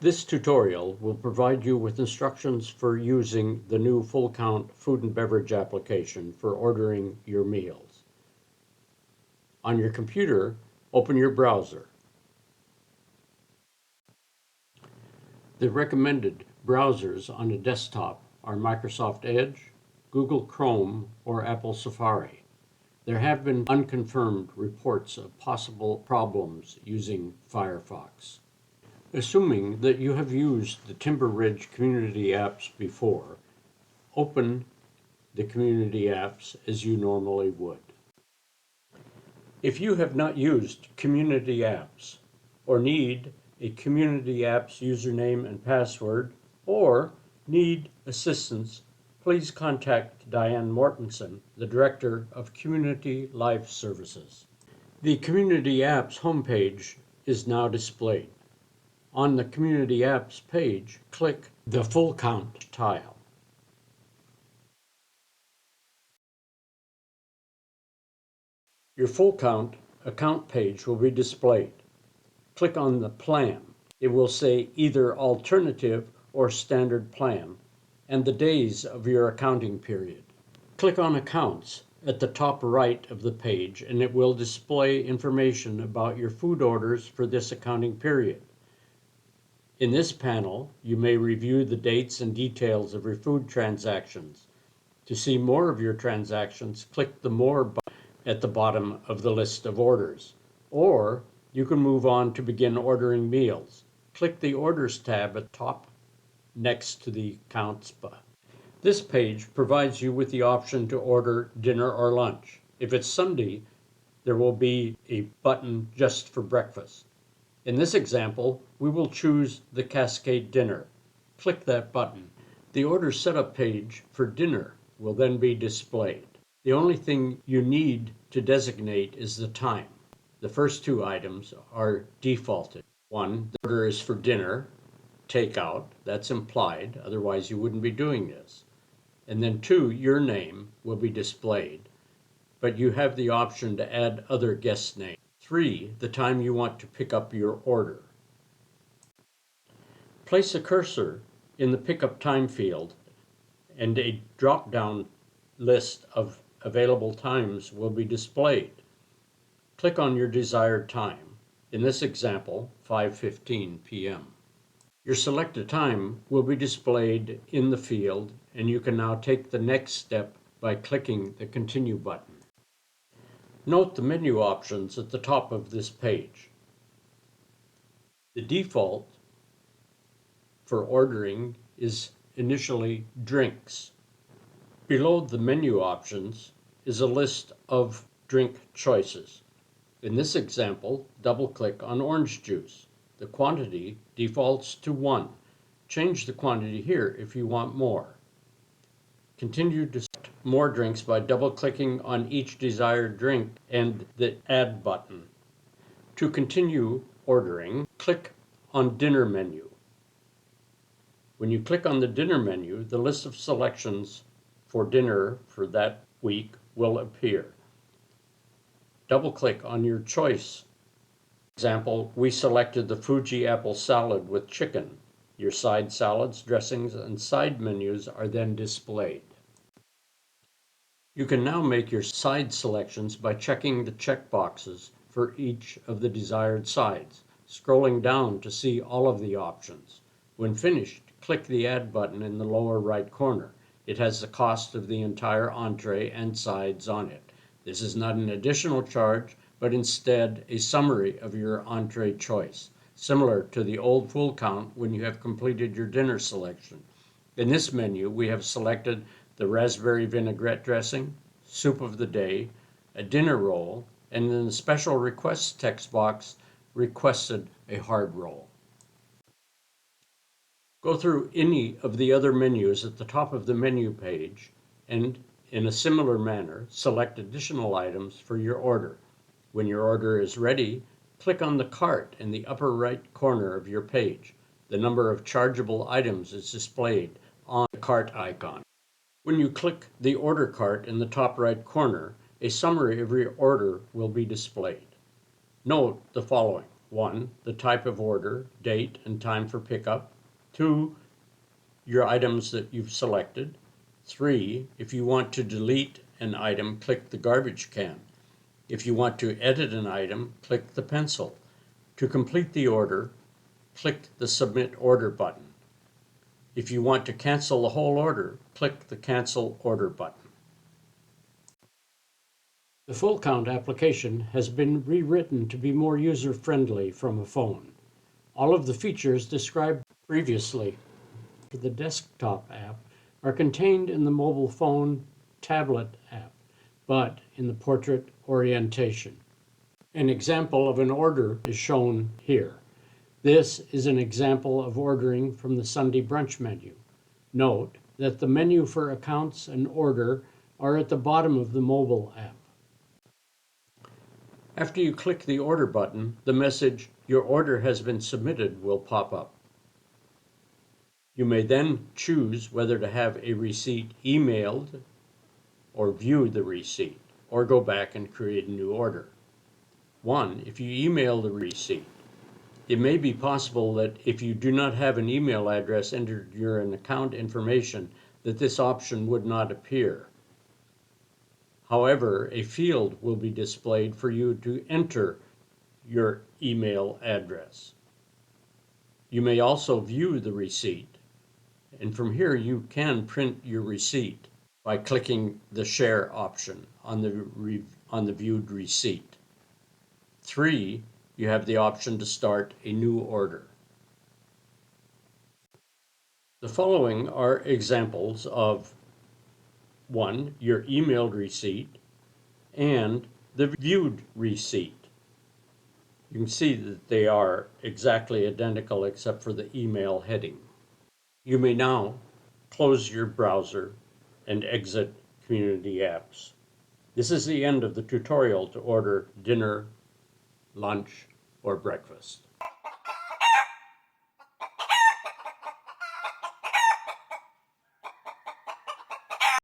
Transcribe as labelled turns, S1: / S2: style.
S1: This tutorial will provide you with instructions for using the new FullCount food and beverage application for ordering your meals. On your computer, open your browser. The recommended browsers on a desktop are Microsoft Edge, Google Chrome, or Apple Safari. There have been unconfirmed reports of possible problems using Firefox. Assuming that you have used the Timber Ridge Community Apps before, open the Community Apps as you normally would. If you have not used Community Apps or need a Community Apps username and password or need assistance, please contact Diane Mortensen, the Director of Community Life Services. The Community Apps homepage is now displayed. On the Community Apps page, click the FullCount tile. Your FullCount account page will be displayed. Click on the plan. It will say either Alternative or Standard Plan and the days of your accounting period. Click on Accounts at the top right of the page and it will display information about your food orders for this accounting period. In this panel, you may review the dates and details of your food transactions. To see more of your transactions, click the More button at the bottom of the list of orders. Or you can move on to begin ordering meals. Click the Orders tab at the top next to the Counts button. This page provides you with the option to order dinner or lunch. If it's Sunday, there will be a button just for breakfast. In this example, we will choose the Cascade Dinner. Click that button. The order setup page for dinner will then be displayed. The only thing you need to designate is the time. The first two items are defaulted. One, the order is for dinner, takeout, that's implied, otherwise you wouldn't be doing this. And then two, your name will be displayed, but you have the option to add other guest names. 3, the time you want to pick up your order. Place a cursor in the pickup time field and a drop-down list of available times will be displayed. Click on your desired time. In this example, 5:15 p.m. Your selected time will be displayed in the field and you can now take the next step by clicking the Continue button. Note the menu options at the top of this page. The default for ordering is initially drinks. Below the menu options is a list of drink choices. In this example, double-click on orange juice. The quantity defaults to 1. Change the quantity here if you want more. Continue to select more drinks by double-clicking on each desired drink and the Add button. To continue ordering, click on Dinner menu. When you click on the Dinner menu, the list of selections for dinner for that week will appear. Double-click on your choice. For example, we selected the Fuji apple salad with chicken. Your side salads, dressings, and side menus are then displayed. You can now make your side selections by checking the check boxes for each of the desired sides, scrolling down to see all of the options. When finished, click the Add button in the lower right corner. It has the cost of the entire entree and sides on it. This is not an additional charge, but instead a summary of your entree choice, similar to the old FullCount when you have completed your dinner selection. In this menu, we have selected the raspberry vinaigrette dressing, soup of the day, a dinner roll, and in the special requests text box, requested a hard roll. Go through any of the other menus at the top of the menu page and, in a similar manner, select additional items for your order. When your order is ready, click on the cart in the upper right corner of your page. The number of chargeable items is displayed on the cart icon. When you click the order cart in the top right corner, a summary of your order will be displayed. Note the following. 1, the type of order, date, and time for pickup. 2, your items that you've selected. 3, if you want to delete an item, click the garbage can. If you want to edit an item, click the pencil. To complete the order, click the Submit Order button. If you want to cancel the whole order, click the Cancel Order button. The FullCount application has been rewritten to be more user-friendly from a phone. All of the features described previously for the desktop app are contained in the mobile phone tablet app, but in the portrait orientation. An example of an order is shown here. This is an example of ordering from the Sunday brunch menu. Note that the menu for accounts and order are at the bottom of the mobile app. After you click the order button, the message, "Your order has been submitted," will pop up. You may then choose whether to have a receipt emailed or view the receipt, or go back and create a new order. 1, if you email the receipt, it may be possible that if you do not have an email address entered your account information, that this option would not appear. However, a field will be displayed for you to enter your email address. You may also view the receipt, and from here you can print your receipt by clicking the Share option on the viewed receipt. 3, you have the option to start a new order. The following are examples of 1, your emailed receipt and the viewed receipt. You can see that they are exactly identical except for the email heading. You may now close your browser and exit Community Apps. This is the end of the tutorial to order dinner, lunch, or breakfast.